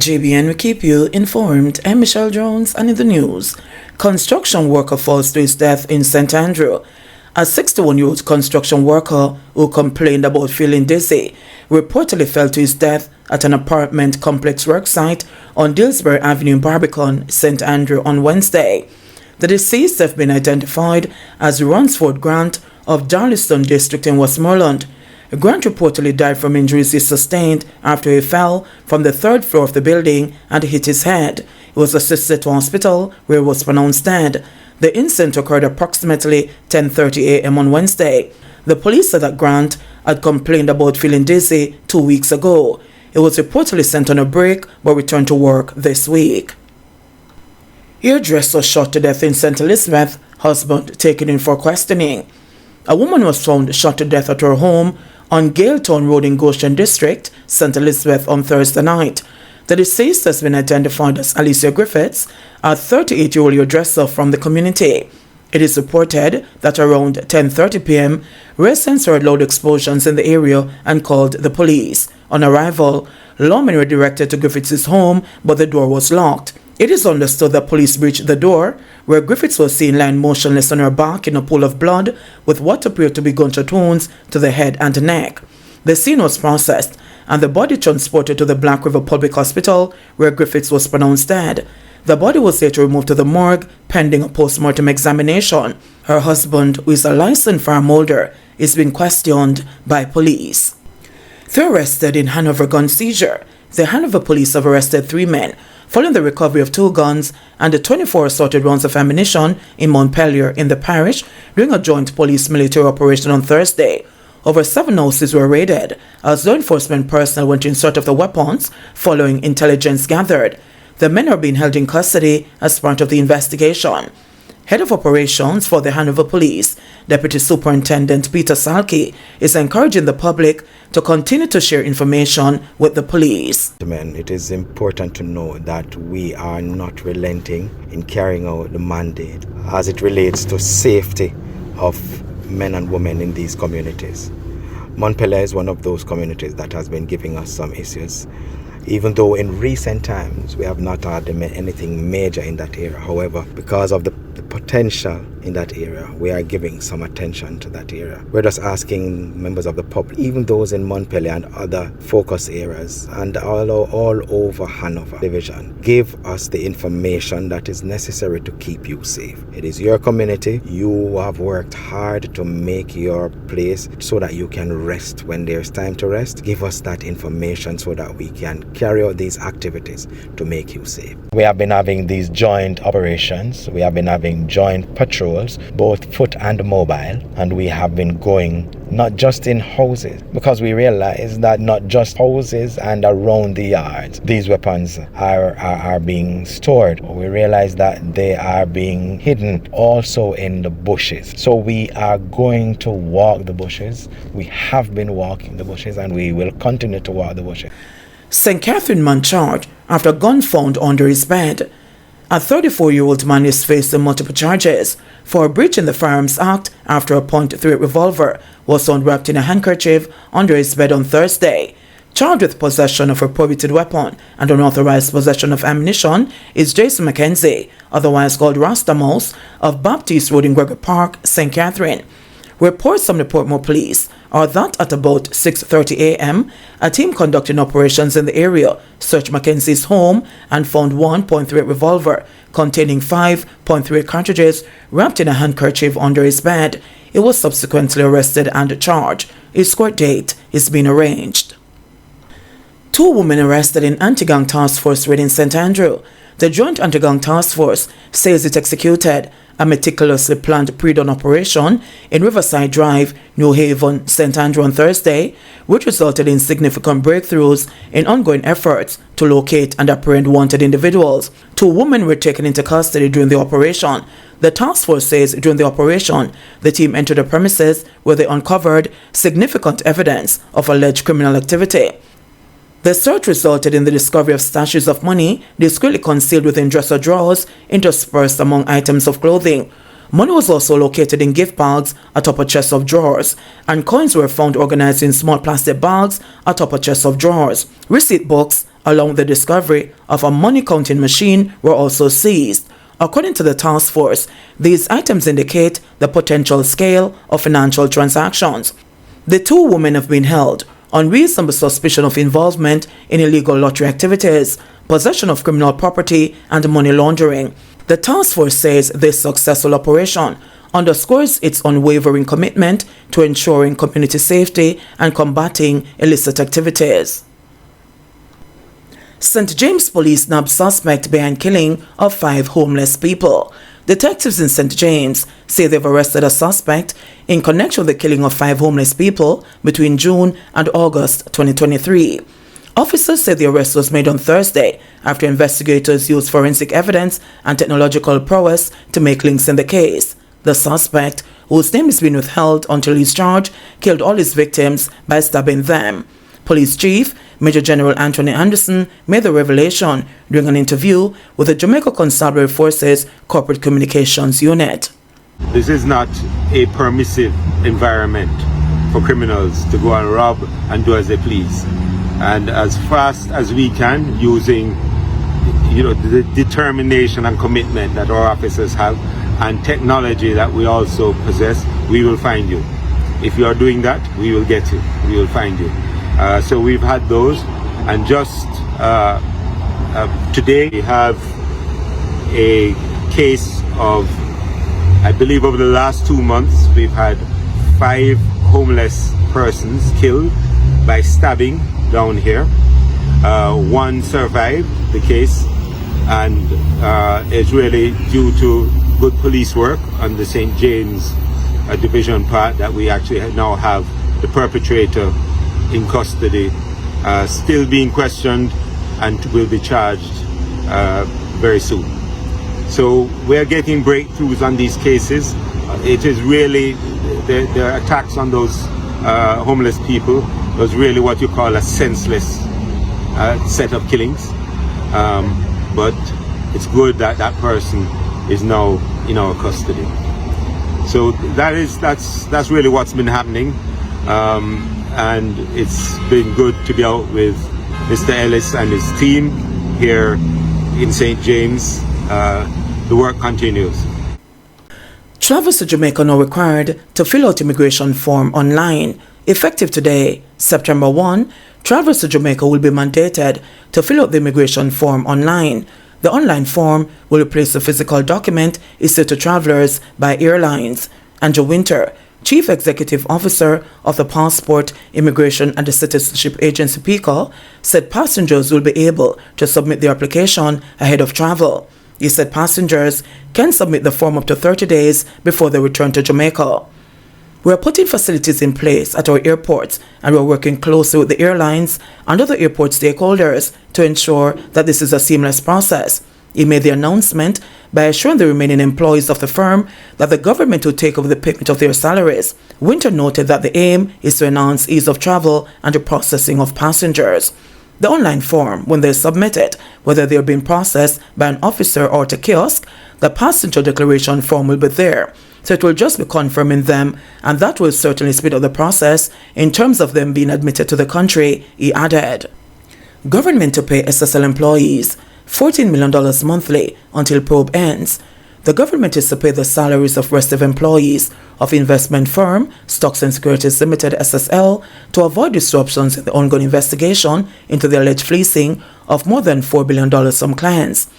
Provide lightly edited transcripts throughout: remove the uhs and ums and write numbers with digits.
JBNN will keep you informed. I'm Michelle Jones, and in the news, construction worker falls to his death in St. Andrew. A 61-year-old construction worker who complained about feeling dizzy reportedly fell to his death at an apartment complex worksite on Dillsbury Avenue in Barbican, St. Andrew on Wednesday. The deceased have been identified as Ransford Grant of Darlington District in Westmoreland. Grant reportedly died from injuries he sustained after he fell from the third floor of the building and hit his head. He was assisted to hospital where he was pronounced dead. The incident occurred approximately 10:30 a.m. on Wednesday. The police said that Grant had complained about feeling dizzy 2 weeks ago. He was reportedly sent on a break but returned to work this week. Hairdresser shot to death in St. Elizabeth, husband taken in for questioning. A woman was found shot to death at her home on Galetown Road in Goshen District, St. Elizabeth on Thursday night. The deceased has been identified as Alicia Griffiths, a 38-year-old hairdresser from the community. It is reported that around 10:30 p.m., residents heard loud explosions in the area and called the police. On arrival, lawmen were directed to Griffiths' home, but the door was locked. It is understood that police breached the door, where Griffiths was seen lying motionless on her back in a pool of blood with what appeared to be gunshot wounds to the head and neck. The scene was processed, and the body transported to the Black River Public Hospital, where Griffiths was pronounced dead. The body was later removed to the morgue, pending a post-mortem examination. Her husband, who is a licensed farm holder, is being questioned by police. 3 arrested in Hanover gun seizure. The Hanover police have arrested 3 men following the recovery of 2 guns and the 24 assorted rounds of ammunition in Montpelier in the parish during a joint police-military operation on Thursday. Over 7 houses were raided as law enforcement personnel went in search of the weapons following intelligence gathered. The men are being held in custody as part of the investigation. Head of Operations for the Hanover Police, Deputy Superintendent Peter Salke, is encouraging the public to continue to share information with the police. It is important to know that we are not relenting in carrying out the mandate as it relates to safety of men and women in these communities. Montpelier is one of those communities that has been giving us some issues, even though in recent times we have not had anything major in that area. However, because of the potential in that area, we are giving some attention to that area. We're just asking members of the public, even those in Montpelier and other focus areas and all over Hanover division, give us the information that is necessary to keep you safe. It is your community. You have worked hard to make your place so that you can rest when there's time to rest. Give us that information so that we can carry out these activities to make you safe. We have been having these joint operations. We have been having joint patrols, both foot and mobile, and we have been going not just in houses, because we realize that not just houses and around the yards these weapons are being stored. We realize that they are being hidden also in the bushes. So we are going to walk the bushes. We have been walking the bushes and we will continue to walk the bushes. St. Catherine man charged after a gun found under his bed. A 34-year-old man is facing multiple charges for breaching the Firearms Act after a .38 revolver was found wrapped in a handkerchief under his bed on Thursday. Charged with possession of a prohibited weapon and unauthorized possession of ammunition is Jason McKenzie, otherwise called Rasta Mouse, of Baptist Road in Gregory Park, St. Catherine. Reports from the Portmore Police are that at about 6:30 a.m., a team conducting operations in the area searched Mackenzie's home and found 1.38 revolver containing 5.38 cartridges wrapped in a handkerchief under his bed. He was subsequently arrested and charged. His court date is being arranged. 2 women arrested in anti-gang task force raid in St. Andrew. The Joint Anti-Gang Task Force says it executed a meticulously planned pre-dawn operation in Riverside Drive, New Haven, St. Andrew on Thursday, which resulted in significant breakthroughs in ongoing efforts to locate and apprehend wanted individuals. 2 women were taken into custody during the operation. The task force says during the operation, the team entered the premises where they uncovered significant evidence of alleged criminal activity. The search resulted in the discovery of stashes of money discreetly concealed within dresser drawers interspersed among items of clothing. Money was also located in gift bags atop a chest of drawers, and coins were found organized in small plastic bags atop a chest of drawers. Receipt books along with the discovery of a money counting machine, were also seized. According to the task force, these items indicate the potential scale of financial transactions. The two women have been held on reasonable suspicion of involvement in illegal lottery activities, possession of criminal property, and money laundering. The task force says this successful operation underscores its unwavering commitment to ensuring community safety and combating illicit activities. St. James Police nabbed suspect behind killing of 5 homeless people. Detectives in St. James say they've arrested a suspect in connection with the killing of 5 homeless people between June and August 2023. Officers say the arrest was made on Thursday after investigators used forensic evidence and technological prowess to make links in the case. The suspect, whose name is being withheld until he's charged, killed all his victims by stabbing them. Police Chief Major General Anthony Anderson made the revelation during an interview with the Jamaica Constabulary Forces Corporate Communications Unit. This is not a permissive environment for criminals to go and rob and do as they please. And as fast as we can, using the determination and commitment that our officers have and technology that we also possess, we will find you. If you are doing that, we will get you. We will find you. So we've had those, and just today we have a case of, I believe over the last 2 months, we've had 5 homeless persons killed by stabbing down here. 1 survived the case, and it's really due to good police work on the St. James division part that we actually now have the perpetrator in custody, still being questioned, and will be charged very soon. So we're getting breakthroughs on these cases. It is really the attacks on those homeless people was really what you call a senseless set of killings. But it's good that that person is now in our custody. So that's really what's been happening. And it's been good to be out with Mr. Ellis and his team here in St. James. The work continues. Travelers to Jamaica are now required to fill out immigration form online. Effective today, September 1, travelers to Jamaica will be mandated to fill out the immigration form online. The online form will replace the physical document issued to travelers by airlines. Andrew Winter, Chief Executive Officer of the Passport, Immigration and the Citizenship Agency PICA, said passengers will be able to submit their application ahead of travel. He said passengers can submit the form up to 30 days before they return to Jamaica. We are putting facilities in place at our airports, and we are working closely with the airlines and other airport stakeholders to ensure that this is a seamless process. He made the announcement by assuring the remaining employees of the firm that the government will take over the payment of their salaries. Winter noted that the aim is to enhance ease of travel and the processing of passengers. The online form, when they submit it, whether they are being processed by an officer or at a kiosk, the passenger declaration form will be there. So it will just be confirming them, and that will certainly speed up the process in terms of them being admitted to the country, he added. Government to pay SSL employees $14 million monthly until probe ends. The government is to pay the salaries of restive employees of investment firm Stocks and Securities Limited SSL to avoid disruptions in the ongoing investigation into the alleged fleecing of more than $4 billion from clients.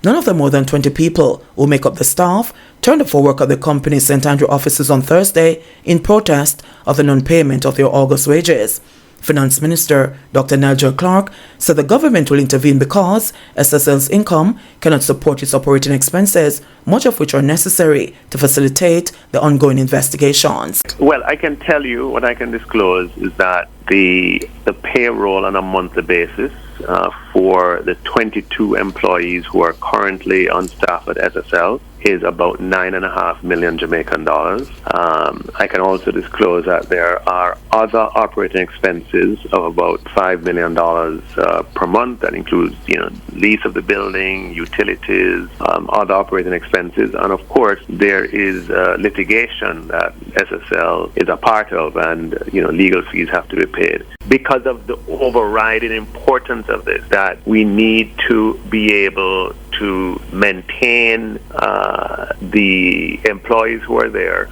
None of the more than 20 people who make up the staff turned up for work at the company's St. Andrew offices on Thursday in protest of the non-payment of their August wages. Finance Minister Dr. Nigel Clark said the government will intervene because SSL's income cannot support its operating expenses, much of which are necessary to facilitate the ongoing investigations. Well, I can tell you, what I can disclose is that the payroll on a monthly basis for the 22 employees who are currently on staff at SSL is about $9.5 million Jamaican dollars. I can also disclose that there are other operating expenses of about $5 million per month. That includes, lease of the building, utilities, other operating expenses, and of course there is litigation that SSL is a part of, and legal fees have to be paid. because of the overriding importance of this, that we need to be able to maintain the employees who are there,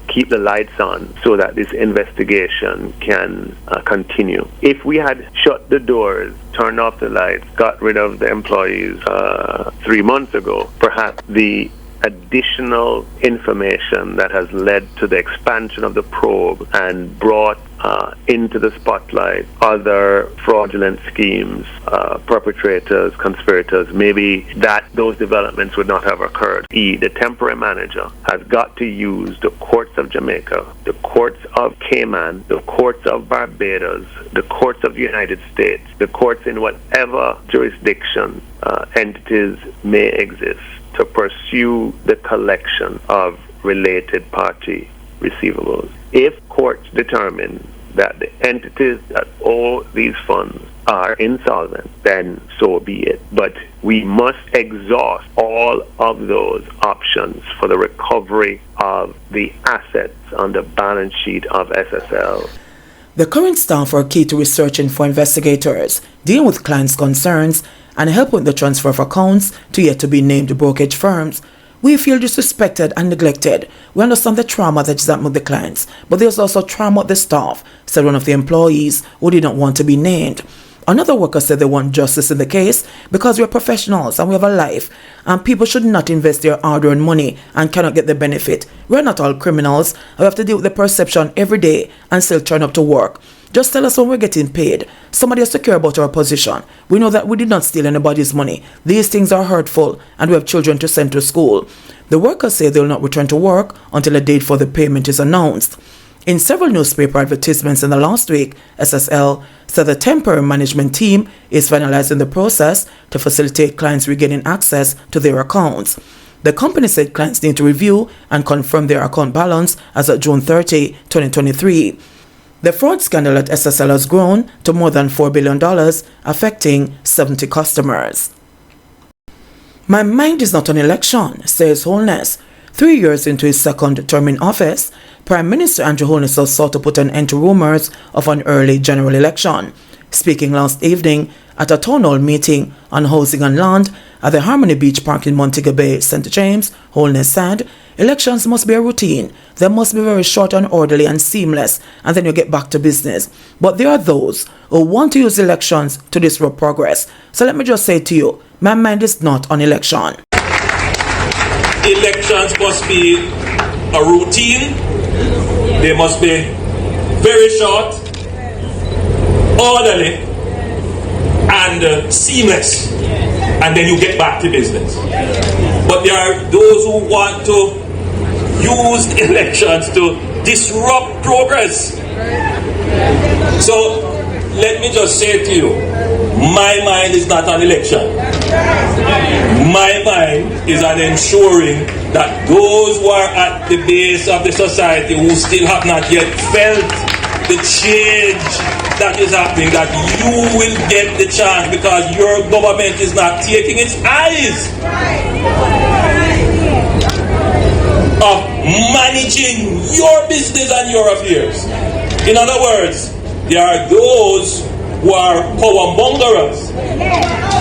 keep the lights on so that this investigation can continue. If we had shut the doors, turned off the lights, got rid of the employees 3 months ago, perhaps the additional information that has led to the expansion of the probe and brought into the spotlight other fraudulent schemes, perpetrators, conspirators, maybe those developments would not have occurred. The temporary manager has got to use the courts of Jamaica, the courts of Cayman, the courts of Barbados, the courts of the United States, the courts in whatever jurisdiction entities may exist, to pursue the collection of related party receivables. If courts determine that the entities that owe these funds are insolvent, then so be it. But we must exhaust all of those options for the recovery of the assets on the balance sheet of SSL. The current staff are key to researching for investigators, dealing with clients' concerns, and helping with the transfer of accounts to yet to be named brokerage firms. We feel disrespected and neglected. We understand the trauma that is happening with the clients, but there's also trauma with the staff, said one of the employees who did not want to be named. Another worker said they want justice in the case because we are professionals and we have a life, and people should not invest their hard-earned money and cannot get the benefit. We're not all criminals. We have to deal with the perception every day and still turn up to work. Just tell us when we're getting paid. Somebody has to care about our position. We know that we did not steal anybody's money. These things are hurtful, and we have children to send to school. The workers say they will not return to work until a date for the payment is announced. In several newspaper advertisements in the last week, SSL said the temporary management team is finalizing the process to facilitate clients regaining access to their accounts. The company said clients need to review and confirm their account balance as of June 30, 2023. The fraud scandal at SSL has grown to more than $4 billion, affecting 70 customers. My mind is not on election, says Holness. 3 years into his second term in office, Prime Minister Andrew Holness has sought to put an end to rumors of an early general election. Speaking last evening at a town hall meeting on housing and land at the Harmony Beach Park in Montego Bay, St. James, Holness said, elections must be a routine. They must be very short and orderly and seamless, and then you get back to business. But there are those who want to use elections to disrupt progress. So let me just say to you, my mind is not on election. Elections must be a routine. They must be very short, orderly, and seamless. And then you get back to business. But there are those who want to use elections to disrupt progress. So let me just say to you, my mind is not on election. My mind is on ensuring that those who are at the base of the society who still have not yet felt the change that is happening, that you will get the chance because your government is not taking its eyes of managing your business and your affairs. In other words, there are those who are power mongers.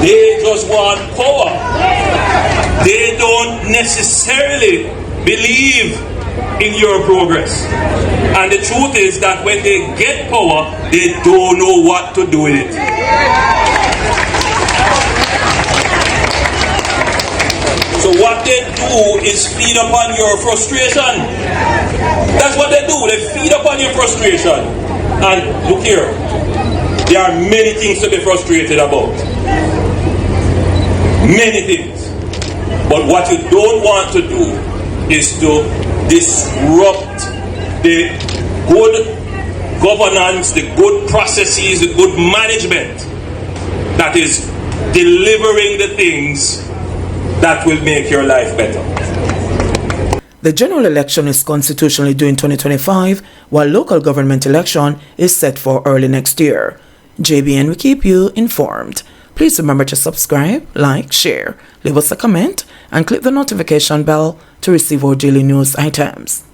They just want power. They don't necessarily believe in your progress. And the truth is that when they get power, they don't know what to do with it. So what they do is feed upon your frustration. That's what they do. They feed upon your frustration. And look here, there are many things to be frustrated about. Many things. But what you don't want to do is to disrupt the good governance, the good processes, the good management that is delivering the things that will make your life better. The general election is constitutionally due in 2025, while local government election is set for early next year. JBN will keep you informed. Please remember to subscribe, like, share, leave us a comment, and click the notification bell to receive our daily news items.